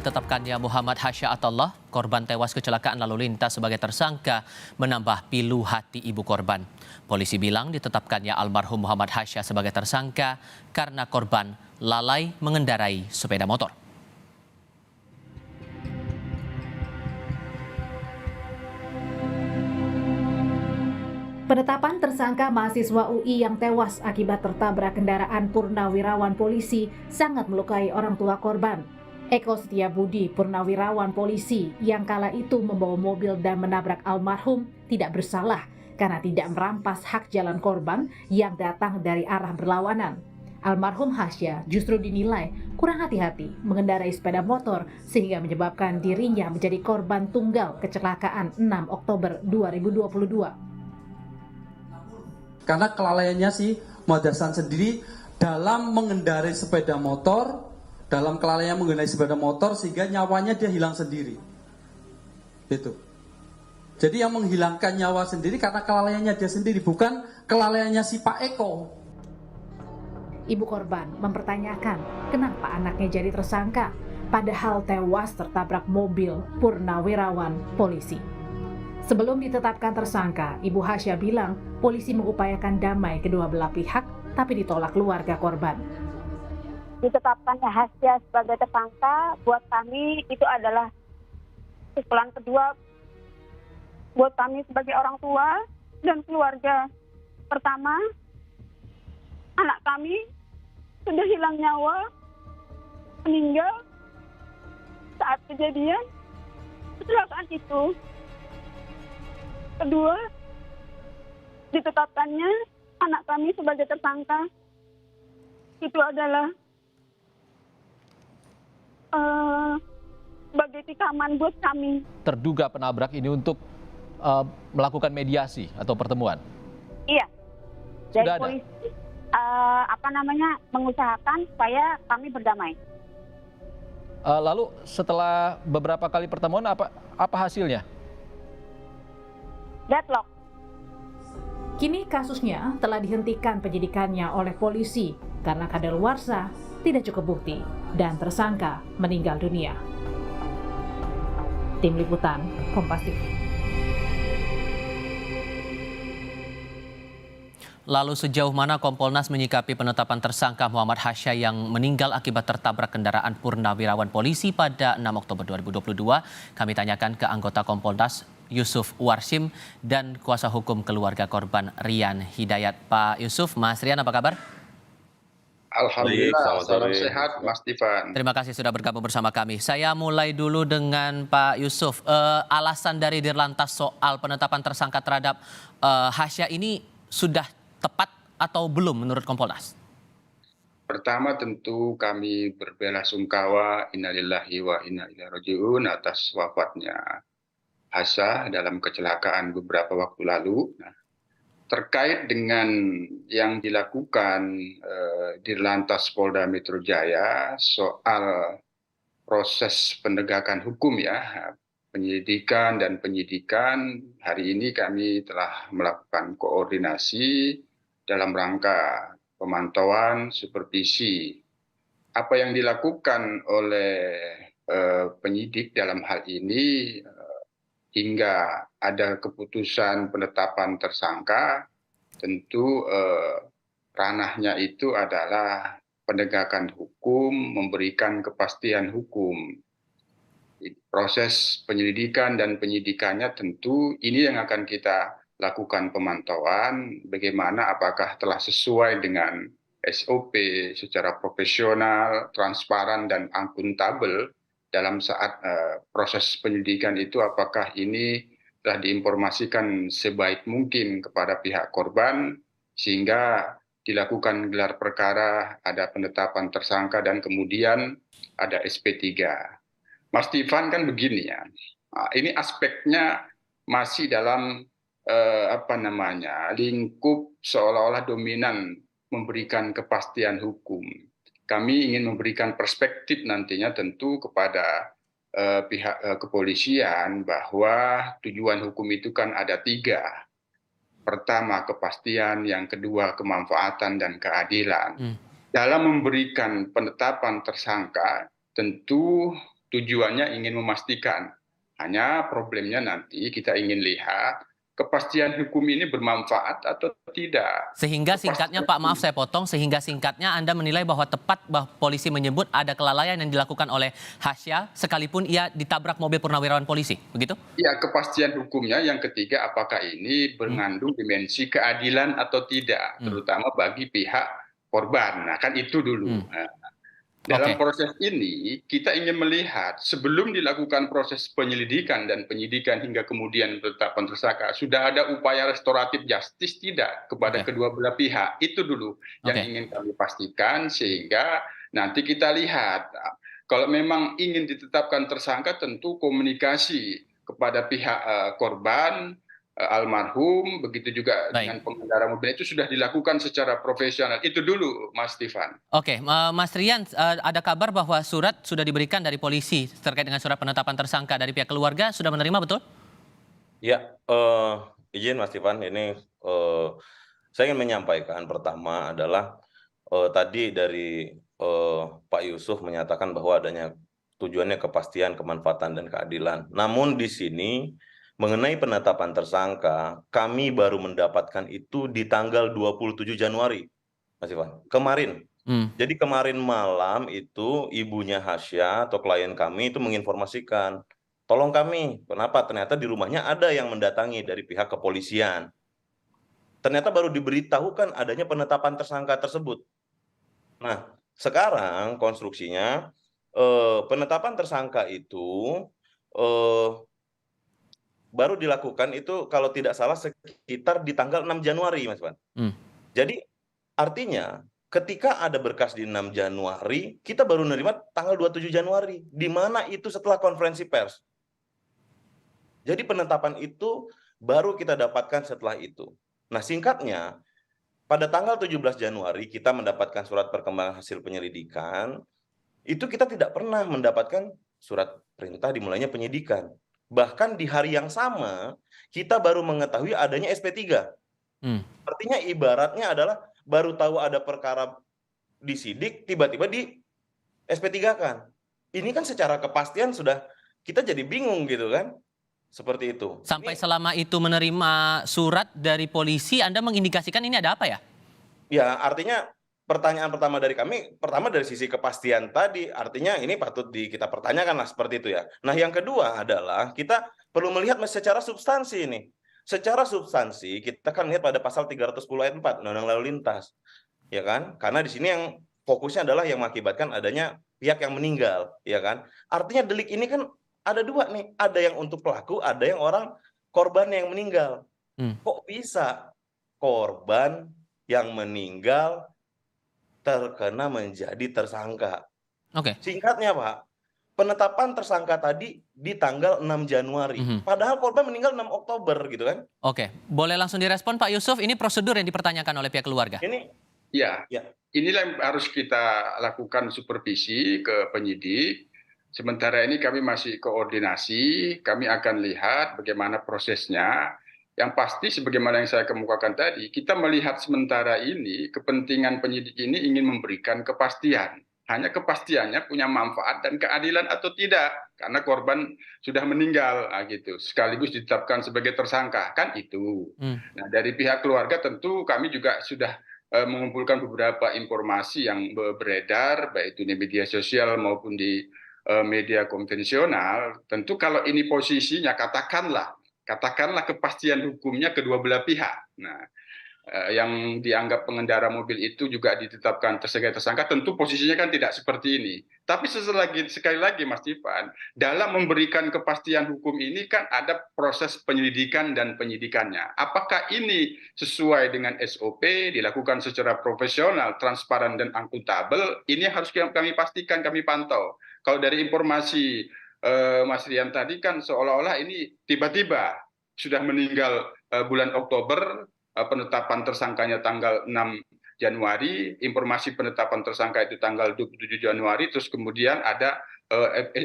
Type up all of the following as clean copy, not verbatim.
ditetapkannya Muhammad Hasya Attallah, korban tewas kecelakaan lalu lintas sebagai tersangka, menambah pilu hati ibu korban. Polisi bilang ditetapkannya almarhum Muhammad Hasya sebagai tersangka karena korban lalai mengendarai sepeda motor. Penetapan tersangka mahasiswa UI yang tewas akibat tertabrak kendaraan purnawirawan polisi sangat melukai orang tua korban. Eko Setiabudi, purnawirawan polisi yang kala itu membawa mobil dan menabrak almarhum, tidak bersalah karena tidak merampas hak jalan korban yang datang dari arah berlawanan. Almarhum Hasya justru dinilai kurang hati-hati mengendarai sepeda motor sehingga menyebabkan dirinya menjadi korban tunggal kecelakaan 6 Oktober 2022. Karena kelalaiannya si Muhammad Hasan sendiri dalam mengendarai sepeda motor, dalam kelalaian mengendarai sepeda motor sehingga nyawanya dia hilang sendiri. Itu. Jadi yang menghilangkan nyawa sendiri karena kelalaiannya dia sendiri, bukan kelalaiannya si Pak Eko. Ibu korban mempertanyakan kenapa anaknya jadi tersangka, padahal tewas tertabrak mobil purnawirawan polisi. Sebelum ditetapkan tersangka, Ibu Hasya bilang polisi mengupayakan damai kedua belah pihak, tapi ditolak keluarga korban. Ditetapkannya Hasya sebagai tersangka, buat kami itu adalah kesimpulan kedua buat kami sebagai orang tua dan keluarga. Pertama, anak kami sudah hilang nyawa, meninggal saat kejadian kecelakaan itu. Kedua, ditetapkannya anak kami sebagai tersangka itu adalah sebagai tikaman buat kami. Terduga penabrak ini untuk melakukan mediasi atau pertemuan? Iya, dari Sudah ada? polisi mengusahakan supaya kami berdamai. Lalu setelah beberapa kali pertemuan apa hasilnya? Deadlock. Kini kasusnya telah dihentikan penyidikannya oleh polisi karena kadaluarsa tidak cukup bukti dan tersangka meninggal dunia. Tim Liputan, Kompas TV. Lalu sejauh mana Kompolnas menyikapi penetapan tersangka Muhammad Hasya yang meninggal akibat tertabrak kendaraan purnawirawan polisi pada 6 Oktober 2022? Kami tanyakan ke anggota Kompolnas Yusuf Warsim dan kuasa hukum keluarga korban Rian Hidayat. Pak Yusuf, Mas Rian apa kabar? Alhamdulillah, salam sehat Mas Difan. Terima kasih sudah bergabung bersama kami. Saya mulai dulu dengan Pak Yusuf. Alasan dari Dirlantas soal penetapan tersangka terhadap Hasya ini sudah tepat atau belum menurut Kompolnas? Pertama tentu kami berbelasungkawa innalillahi wa inna ilaihi rajiun atas wafatnya Hasya dalam kecelakaan beberapa waktu lalu. Nah, terkait dengan yang dilakukan Dirlantas Polda Metro Jaya soal proses penegakan hukum ya, penyelidikan dan penyidikan, hari ini kami telah melakukan koordinasi dalam rangka pemantauan, supervisi. Apa yang dilakukan oleh penyidik dalam hal ini hingga ada keputusan penetapan tersangka, tentu ranahnya itu adalah penegakan hukum, memberikan kepastian hukum. Proses penyelidikan dan penyidikannya tentu ini yang akan kita lakukan pemantauan, bagaimana apakah telah sesuai dengan SOP secara profesional, transparan, dan akuntabel dalam saat proses penyelidikan itu, apakah ini telah diinformasikan sebaik mungkin kepada pihak korban, sehingga dilakukan gelar perkara, ada penetapan tersangka, dan kemudian ada SP3. Mas Difan kan begini ya, ini aspeknya masih dalam lingkup seolah-olah dominan memberikan kepastian hukum. Kami ingin memberikan perspektif nantinya tentu kepada pihak kepolisian bahwa tujuan hukum itu kan ada 3. Pertama kepastian, yang kedua kemanfaatan dan keadilan. Dalam memberikan penetapan tersangka, tentu tujuannya ingin memastikan. Hanya problemnya nanti kita ingin lihat kepastian hukum ini bermanfaat atau tidak. Sehingga singkatnya Pak, maaf saya potong, sehingga singkatnya Anda menilai bahwa tepat bahwa polisi menyebut ada kelalaian yang dilakukan oleh Hasya sekalipun ia ditabrak mobil purnawirawan polisi, begitu? Ya, kepastian hukumnya yang ketiga, apakah ini mengandung dimensi keadilan atau tidak, terutama bagi pihak korban. Nah, kan itu dulu. Nah, dalam proses ini kita ingin melihat sebelum dilakukan proses penyelidikan dan penyidikan hingga kemudian penetapan tersangka, sudah ada upaya restoratif justice tidak kepada kedua belah pihak. Itu dulu yang ingin kami pastikan, sehingga nanti kita lihat kalau memang ingin ditetapkan tersangka, tentu komunikasi kepada pihak korban, almarhum, begitu juga dengan pengendara mobil itu sudah dilakukan secara profesional. Itu dulu, Mas Stefan. Oke, Mas Rian, ada kabar bahwa surat sudah diberikan dari polisi terkait dengan surat penetapan tersangka dari pihak keluarga, sudah menerima, betul? Ya, izin Mas Stefan, ini saya ingin menyampaikan pertama adalah tadi dari Pak Yusuf menyatakan bahwa adanya tujuannya kepastian, kemanfaatan, dan keadilan. Namun di sini mengenai penetapan tersangka, kami baru mendapatkan itu di tanggal 27 Januari, Mas Ivan, kemarin. Jadi kemarin malam itu ibunya Hasya atau klien kami itu menginformasikan, tolong kami, kenapa? Ternyata di rumahnya ada yang mendatangi dari pihak kepolisian. Ternyata baru diberitahukan adanya penetapan tersangka tersebut. Nah, sekarang konstruksinya penetapan tersangka itu baru dilakukan itu kalau tidak salah sekitar di tanggal 6 Januari, Mas Ivan. Jadi artinya ketika ada berkas di 6 Januari, kita baru menerima tanggal 27 Januari, di mana itu setelah konferensi pers. Jadi penetapan itu baru kita dapatkan setelah itu. Nah, singkatnya, pada tanggal 17 Januari kita mendapatkan surat perkembangan hasil penyelidikan, itu kita tidak pernah mendapatkan surat perintah dimulainya penyidikan. Bahkan di hari yang sama, kita baru mengetahui adanya SP3. Artinya ibaratnya adalah baru tahu ada perkara disidik, tiba-tiba di SP3 kan. Ini kan secara kepastian sudah kita jadi bingung gitu kan. Seperti itu. Sampai selama itu menerima surat dari polisi, Anda mengindikasikan ini ada apa ya? Ya, artinya pertanyaan pertama dari kami, pertama dari sisi kepastian tadi, artinya ini patut kita pertanyakan lah seperti itu ya. Nah, yang kedua adalah kita perlu melihat secara substansi ini. Secara substansi kita kan lihat pada pasal 310 ayat 4 Undang-Undang Lalu Lintas. Ya kan? Karena di sini yang fokusnya adalah yang mengakibatkan adanya pihak yang meninggal, ya kan? Artinya delik ini kan ada dua nih, ada yang untuk pelaku, ada yang orang korban yang meninggal. Kok bisa korban yang meninggal terkena menjadi tersangka? Singkatnya Pak, penetapan tersangka tadi di tanggal 6 Januari. Padahal korban meninggal 6 Oktober gitu kan. Boleh langsung direspon Pak Yusuf, ini prosedur yang dipertanyakan oleh pihak keluarga. Inilah yang harus kita lakukan supervisi ke penyidik. Sementara ini kami masih koordinasi, kami akan lihat bagaimana prosesnya. Yang pasti sebagaimana yang saya kemukakan tadi, kita melihat sementara ini kepentingan penyidik ini ingin memberikan kepastian. Hanya kepastiannya punya manfaat dan keadilan atau tidak, karena korban sudah meninggal gitu, sekaligus ditetapkan sebagai tersangka, kan itu. Nah, dari pihak keluarga tentu kami juga sudah mengumpulkan beberapa informasi yang beredar, baik itu di media sosial maupun di media konvensional. Tentu kalau ini posisinya katakanlah kepastian hukumnya kedua belah pihak. Nah, yang dianggap pengendara mobil itu juga ditetapkan sebagai tersangka, tentu posisinya kan tidak seperti ini. Tapi sekali lagi Mas Ivan, dalam memberikan kepastian hukum ini kan ada proses penyelidikan dan penyidikannya. Apakah ini sesuai dengan SOP, dilakukan secara profesional, transparan, dan akuntabel? Ini harus kami pastikan, kami pantau. Kalau dari informasi Mas Rian tadi kan seolah-olah ini tiba-tiba sudah meninggal bulan Oktober, penetapan tersangkanya tanggal 6 Januari, informasi penetapan tersangka itu tanggal 27 Januari, terus kemudian ada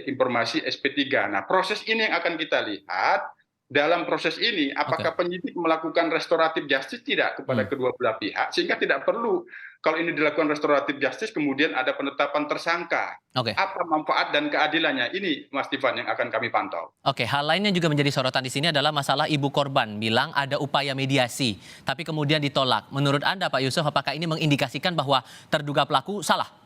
informasi SP3. Nah, proses ini yang akan kita lihat dalam proses ini, apakah penyidik melakukan restoratif justice tidak kepada kedua belah pihak, sehingga tidak perlu kalau ini dilakukan restoratif justice kemudian ada penetapan tersangka. Apa manfaat dan keadilannya? Ini Mas Tivan yang akan kami pantau. Hal lain yang juga menjadi sorotan di sini adalah masalah ibu korban bilang ada upaya mediasi, tapi kemudian ditolak. Menurut Anda Pak Yusuf, apakah ini mengindikasikan bahwa terduga pelaku salah?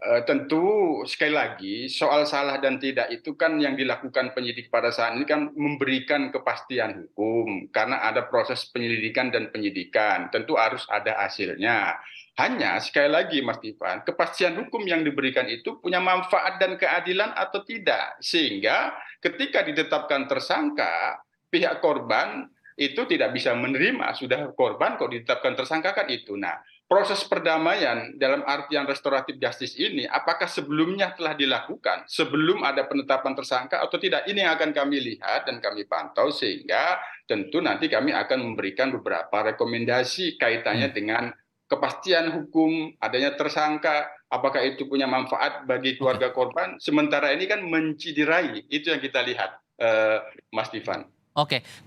Tentu sekali lagi soal salah dan tidak itu kan yang dilakukan penyidik pada saat ini kan memberikan kepastian hukum karena ada proses penyelidikan dan penyidikan, tentu harus ada hasilnya. Hanya sekali lagi Mas Tivan, kepastian hukum yang diberikan itu punya manfaat dan keadilan atau tidak, sehingga ketika ditetapkan tersangka pihak korban itu tidak bisa menerima, sudah korban kok ditetapkan tersangka kan itu. Nah, proses perdamaian dalam artian restoratif justice ini, apakah sebelumnya telah dilakukan sebelum ada penetapan tersangka atau tidak? Ini yang akan kami lihat dan kami pantau, sehingga tentu nanti kami akan memberikan beberapa rekomendasi kaitannya dengan kepastian hukum, adanya tersangka, apakah itu punya manfaat bagi keluarga korban, sementara ini kan menciderai, itu yang kita lihat, Mas Tivan.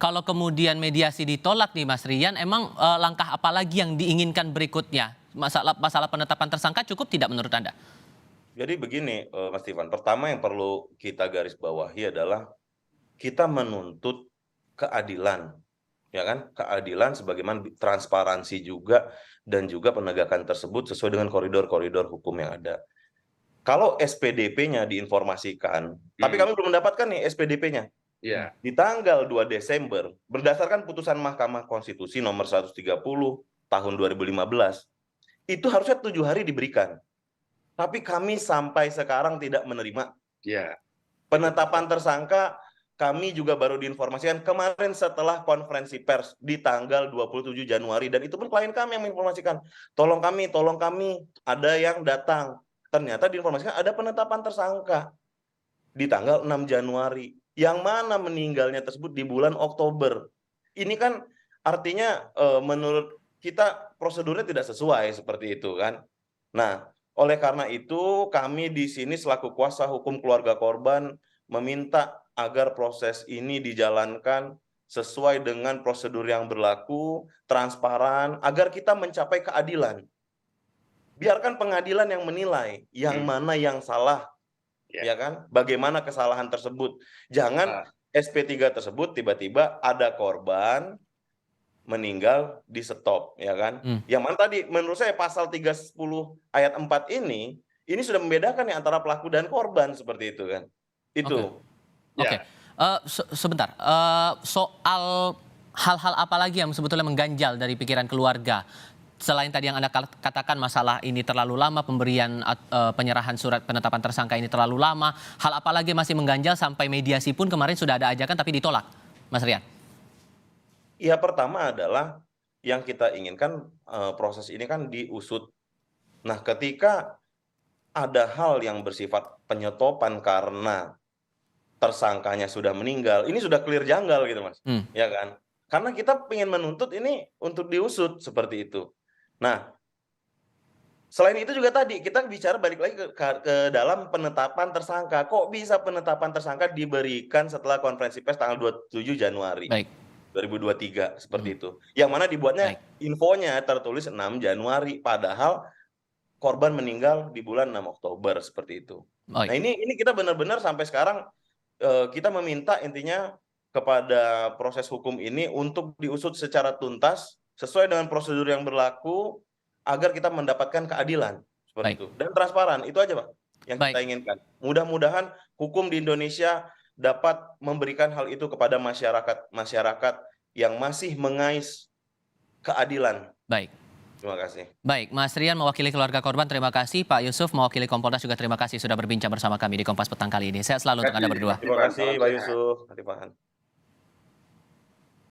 Kalau kemudian mediasi ditolak nih Mas Rian, emang langkah apa lagi yang diinginkan berikutnya? Masalah penetapan tersangka cukup tidak menurut Anda? Jadi begini Mas Tivan, pertama yang perlu kita garis bawahi adalah kita menuntut keadilan, ya kan? Keadilan sebagaimana transparansi juga dan juga penegakan tersebut sesuai dengan koridor-koridor hukum yang ada. Kalau SPDP-nya diinformasikan, tapi kami belum mendapatkan nih SPDP-nya. Di tanggal 2 Desember, berdasarkan putusan Mahkamah Konstitusi nomor 130 tahun 2015, itu harusnya 7 hari diberikan. Tapi kami sampai sekarang tidak menerima. Penetapan tersangka kami juga baru diinformasikan kemarin setelah konferensi pers di tanggal 27 Januari. Dan itu pun klien kami yang menginformasikan, tolong kami, ada yang datang. Ternyata diinformasikan ada penetapan tersangka di tanggal 6 Januari. Yang mana meninggalnya tersebut di bulan Oktober. Ini kan artinya menurut kita prosedurnya tidak sesuai seperti itu kan. Nah, oleh karena itu kami di sini selaku kuasa hukum keluarga korban meminta agar proses ini dijalankan sesuai dengan prosedur yang berlaku, transparan, agar kita mencapai keadilan. Biarkan pengadilan yang menilai yang mana yang salah. Ya kan? Bagaimana kesalahan tersebut? Jangan SP3 tersebut tiba-tiba ada korban meninggal di stop, ya kan? Yang mana tadi menurut saya pasal 310 ayat 4 ini sudah membedakan ya antara pelaku dan korban seperti itu kan. Itu. Sebentar. Soal hal-hal apa lagi yang sebetulnya mengganjal dari pikiran keluarga? Selain tadi yang Anda katakan masalah ini terlalu lama, pemberian penyerahan surat penetapan tersangka ini terlalu lama, hal apa lagi masih mengganjal sampai mediasi pun kemarin sudah ada ajakan tapi ditolak, Mas Rian? Ya, pertama adalah yang kita inginkan proses ini kan diusut. Nah, ketika ada hal yang bersifat penyetopan karena tersangkanya sudah meninggal, ini sudah clear janggal gitu Mas, ya kan? Karena kita ingin menuntut ini untuk diusut seperti itu. Nah, selain itu juga tadi kita bicara balik lagi ke dalam penetapan tersangka. Kok bisa penetapan tersangka diberikan setelah konferensi pers tanggal 27 Januari 2023 seperti itu. Yang mana dibuatnya infonya tertulis 6 Januari padahal korban meninggal di bulan 6 Oktober seperti itu. Nah, ini kita benar-benar sampai sekarang kita meminta intinya kepada proses hukum ini untuk diusut secara tuntas sesuai dengan prosedur yang berlaku agar kita mendapatkan keadilan seperti itu dan transparan. Itu aja Pak yang kita inginkan. Mudah-mudahan hukum di Indonesia dapat memberikan hal itu kepada masyarakat yang masih mengais keadilan. Terima kasih. Baik, Mas Rian mewakili keluarga korban, terima kasih. Pak Yusuf mewakili Kompolnas juga terima kasih sudah berbincang bersama kami di Kompas Petang kali ini. Sehat selalu untuk Anda berdua. Terima kasih Pak Yusuf.